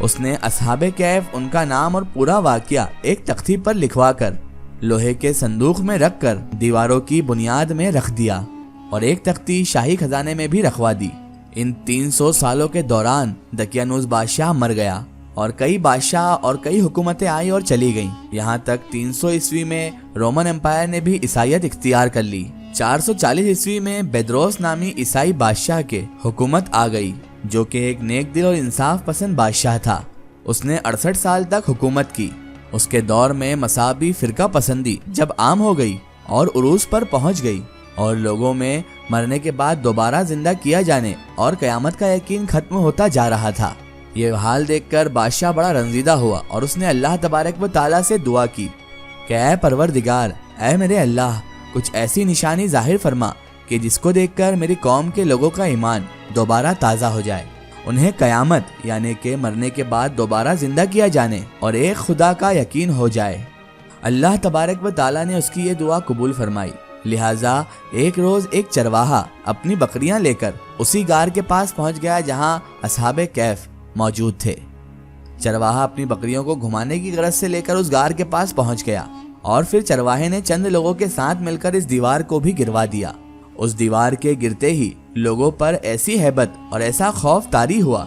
اس نے اصحاب کہف ان کا نام اور پورا واقعہ ایک تختی پر لکھوا کر لوہے کے صندوق میں رکھ کر دیواروں کی بنیاد میں رکھ دیا اور ایک تختی شاہی خزانے میں بھی رکھوا دی۔ ان 300 سالوں کے دوران دقیانوس بادشاہ مر گیا اور کئی بادشاہ اور کئی حکومتیں آئی اور چلی گئیں، یہاں تک 300 عیسوی میں رومن امپائر نے بھی عیسائیت اختیار کر لی۔ 440 عیسوی میں بیدروس نامی عیسائی بادشاہ کے حکومت آ گئی، جو کہ ایک نیک دل اور انصاف پسند بادشاہ تھا۔ اس نے 68 سال تک حکومت کی۔ اس کے دور میں مذہبی فرقہ پسندی جب عام ہو گئی اور عروج پر پہنچ گئی اور لوگوں میں مرنے کے بعد دوبارہ زندہ کیا جانے اور قیامت کا یقین ختم ہوتا جا رہا تھا، یہ حال دیکھ کر بادشاہ بڑا رنجیدہ ہوا اور اس نے اللہ تبارک و تعالیٰ سے دعا کی کہ اے پروردگار، اے میرے اللہ، کچھ ایسی نشانی ظاہر فرما کہ جس کو دیکھ کر میری قوم کے لوگوں کا ایمان دوبارہ تازہ ہو جائے، انہیں قیامت یعنی کہ مرنے کے بعد دوبارہ زندہ کیا جانے اور ایک خدا کا یقین ہو جائے۔ اللہ تبارک و تعالیٰ نے اس کی یہ دعا قبول فرمائی، لہٰذا ایک روز ایک چرواہا اپنی بکریاں لے کر اسی غار کے پاس پہنچ گیا جہاں اصحاب کہف موجود تھے۔ چرواہا اپنی بکریوں کو گھمانے کی غرض سے لے کر اس غار کے پاس پہنچ گیا اور پھر چرواہے نے چند لوگوں کے ساتھ مل کر اس دیوار کو بھی گروا دیا۔ اس دیوار کے گرتے ہی لوگوں پر ایسی ہیبت اور ایسا خوف طاری ہوا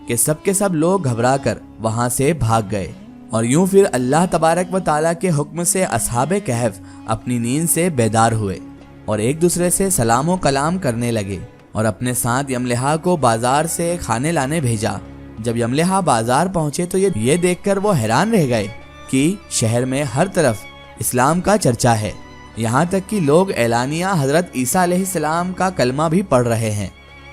کہ سب کے سب لوگ گھبرا کر وہاں سے بھاگ گئے، اور یوں پھر اللہ تبارک و تعالیٰ کے حکم سے اصحاب کہف اپنی نیند سے بیدار ہوئے اور ایک دوسرے سے سلام و کلام کرنے لگے اور اپنے ساتھ یملحا کو بازار سے کھانے لانے بھیجا۔ جب یملحا بازار پہنچے تو یہ دیکھ کر وہ حیران رہ گئے کہ شہر میں ہر طرف اسلام کا چرچا ہے، یہاں تک کہ لوگ اعلانیہ حضرت عیسیٰ علیہ السلام کا کلمہ بھی پڑھ رہے ہیں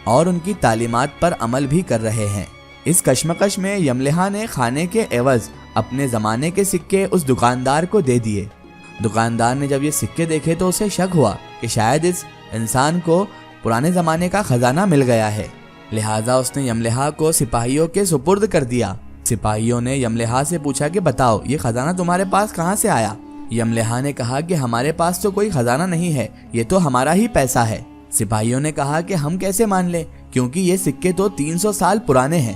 اور ان کی تعلیمات پر عمل بھی کر رہے ہیں۔ اس کشمکش میں یملحا نے کھانے کے عوض اپنے زمانے کے سکے اس دکاندار کو دے دیے۔ دکاندار نے جب یہ سکے دیکھے تو اسے شک ہوا کہ شاید اس انسان کو پرانے زمانے کا خزانہ مل گیا ہے، لہٰذا اس نے یملحا کو سپاہیوں کے سپرد کر دیا۔ سپاہیوں نے یملحا سے پوچھا کہ بتاؤ یہ خزانہ تمہارے پاس کہاں سے آیا؟ یملحا نے کہا کہ ہمارے پاس تو کوئی خزانہ نہیں ہے، یہ تو ہمارا ہی پیسہ ہے۔ سپاہیوں نے کہا کہ ہم کیسے مان لیں کیونکہ یہ سکے تو 300 سال پرانے ہیں۔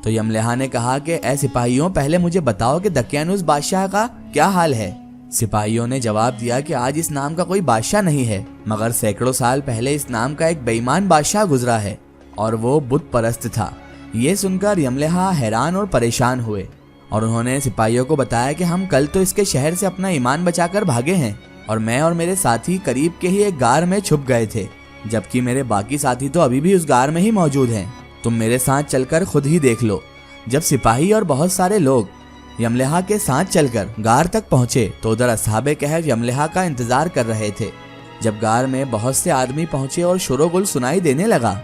تو یملحا نے کہا کہ اے سپاہیوں، پہلے مجھے بتاؤ کہ دقیانوس بادشاہ کا کیا حال ہے؟ سپاہیوں نے جواب دیا کہ آج اس نام کا کوئی بادشاہ نہیں ہے، مگر سینکڑوں سال پہلے اس نام کا ایک بے ایمان بادشاہ گزرا ہے اور وہ بت پرست تھا۔ یہ سن کر یملحا حیران اور پریشان ہوئے اور انہوں نے سپاہیوں کو بتایا کہ ہم کل تو اس کے شہر سے اپنا ایمان بچا کر بھاگے ہیں اور میں اور میرے ساتھی قریب کے ہی ایک غار میں چھپ گئے تھے، جبکہ میرے باقی ساتھی تو ابھی بھی اس غار میں ہی موجود ہیں، تم میرے ساتھ چل کر خود ہی دیکھ لو۔ جب سپاہی اور بہت سارے لوگ یملحا کے ساتھ چل کر غار تک پہنچے تو ادھر اصحاب کہف یملحا کا انتظار کر رہے تھے۔ جب غار میں بہت سے آدمی پہنچے اور شور و گل سنائی دینے لگا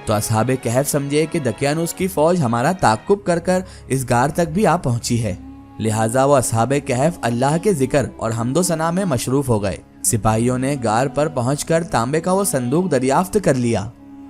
تو اصحاب کہف سمجھے کہ دقیانوس کی فوج ہمارا تعاقب کر کر اس غار تک بھی آ پہنچی ہے، لہٰذا وہ اصحاب کہف اللہ کے ذکر اور حمد و ثنا میں مشروف ہو گئے۔ سپاہیوں نے غار پر پہنچ کر تانبے کا وہ صندوق دریافت کر لیا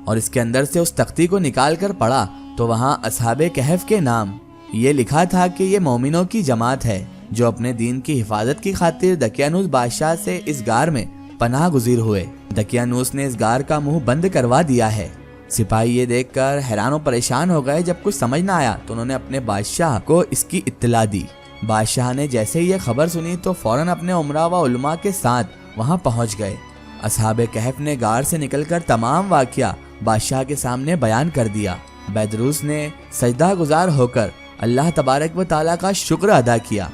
اور اس کے اندر سے اس تختی کو نکال کر پڑھا تو وہاں اصحاب کہف کے نام یہ لکھا تھا کہ یہ مومنوں کی جماعت ہے جو اپنے دین کی حفاظت کی خاطر دقیانوس بادشاہ سے اس غار میں پناہ گزیر ہوئے۔ دقیانوس نے اس غار کا منہ بند کروا دیا ہے۔ سپاہی یہ دیکھ کر حیران و پریشان ہو گئے۔ جب کچھ سمجھ نہ آیا تو انہوں نے اپنے بادشاہ کو اس کی اطلاع دی۔ بادشاہ نے جیسے ہی یہ خبر سنی تو فوراً اپنے عمرا و علماء کے ساتھ وہاں پہنچ گئے۔ اصحاب کہف نے غار سے نکل کر تمام واقعہ بادشاہ کے سامنے بیان کر دیا۔ بیدروس نے سجدہ گزار ہو کر اللہ تبارک و تعالیٰ کا شکر ادا کیا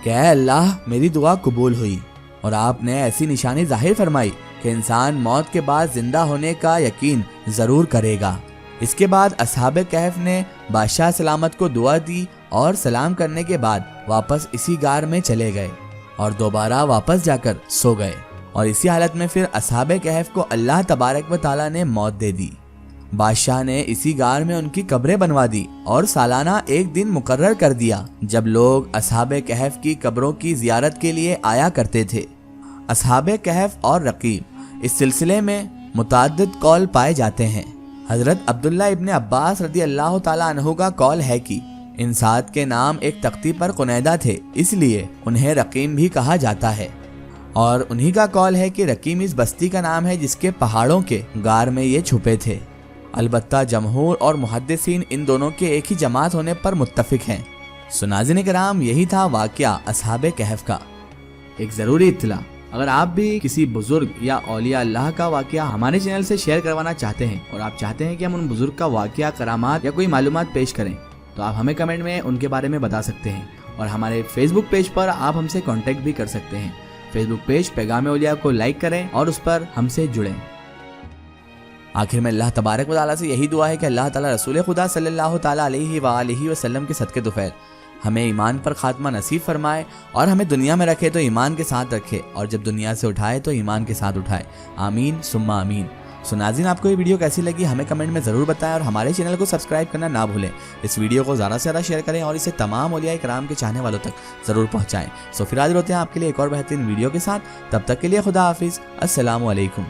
کہ اے اللہ، میری دعا قبول ہوئی اور آپ نے ایسی نشانی ظاہر فرمائی کہ انسان موت کے بعد زندہ ہونے کا یقین ضرور کرے گا۔ اس کے بعد اصحاب کہف نے بادشاہ سلامت کو دعا دی اور سلام کرنے کے بعد واپس اسی غار میں چلے گئے اور دوبارہ واپس جا کر سو گئے، اور اسی حالت میں پھر اصحاب کہف کو اللہ تبارک و تعالیٰ نے موت دے دی۔ بادشاہ نے اسی غار میں ان کی قبریں بنوا دی اور سالانہ ایک دن مقرر کر دیا جب لوگ اصحاب کہف کی قبروں کی زیارت کے لیے آیا کرتے تھے۔ اصحاب کہف اور رقیم، اس سلسلے میں متعدد قول پائے جاتے ہیں۔ حضرت عبداللہ ابن عباس رضی اللہ تعالیٰ عنہ کا قول ہے کہ ان 7 کے نام ایک تختی پر قنیدہ تھے، اس لیے انہیں رقیم بھی کہا جاتا ہے، اور انہی کا قول ہے کہ رقیم اس بستی کا نام ہے جس کے پہاڑوں کے غار میں یہ چھپے تھے۔ البتہ جمہور اور محدثین ان دونوں کے ایک ہی جماعت ہونے پر متفق ہیں۔ سو ناظرین کرام، یہی تھا واقعہ اصحاب کہف کا۔ ایک ضروری اطلاع، اگر آپ بھی کسی بزرگ یا اولیاء اللہ کا واقعہ ہمارے چینل سے شیئر کروانا چاہتے ہیں اور آپ چاہتے ہیں کہ ہم ان بزرگ کا واقعہ، کرامات یا کوئی معلومات پیش کریں، تو آپ ہمیں کمنٹ میں ان کے بارے میں بتا سکتے ہیں، اور ہمارے فیس بک پیج پر آپ ہم سے کانٹیکٹ بھی کر سکتے ہیں۔ فیس بک پیج پیغام اولیاء کو لائک کریں اور اس پر ہم سے جڑیں۔ آخر میں اللہ تبارک و تعالیٰ سے یہی دعا ہے کہ اللہ تعالیٰ رسول خدا صلی اللہ تعالیٰ علیہ وآلہ وسلم کے صدقے طفیل ہمیں ایمان پر خاتمہ نصیب فرمائے، اور ہمیں دنیا میں رکھے تو ایمان کے ساتھ رکھے، اور جب دنیا سے اٹھائے تو ایمان کے ساتھ اٹھائے، آمین ثم آمین۔ سو ناظرین، آپ کو یہ ویڈیو کیسی لگی ہمیں کمنٹ میں ضرور بتائیں، اور ہمارے چینل کو سبسکرائب کرنا نہ بھولیں۔ اس ویڈیو کو زیادہ سے زیادہ شیئر کریں اور اسے تمام اولیاء کرام کے چاہنے والوں تک ضرور پہنچائیں۔ سو پھر حاضر ہوتے ہیں آپ کے لیے ایک اور بہترین ویڈیو کے ساتھ، تب تک کے لیے خدا حافظ، السلام علیکم۔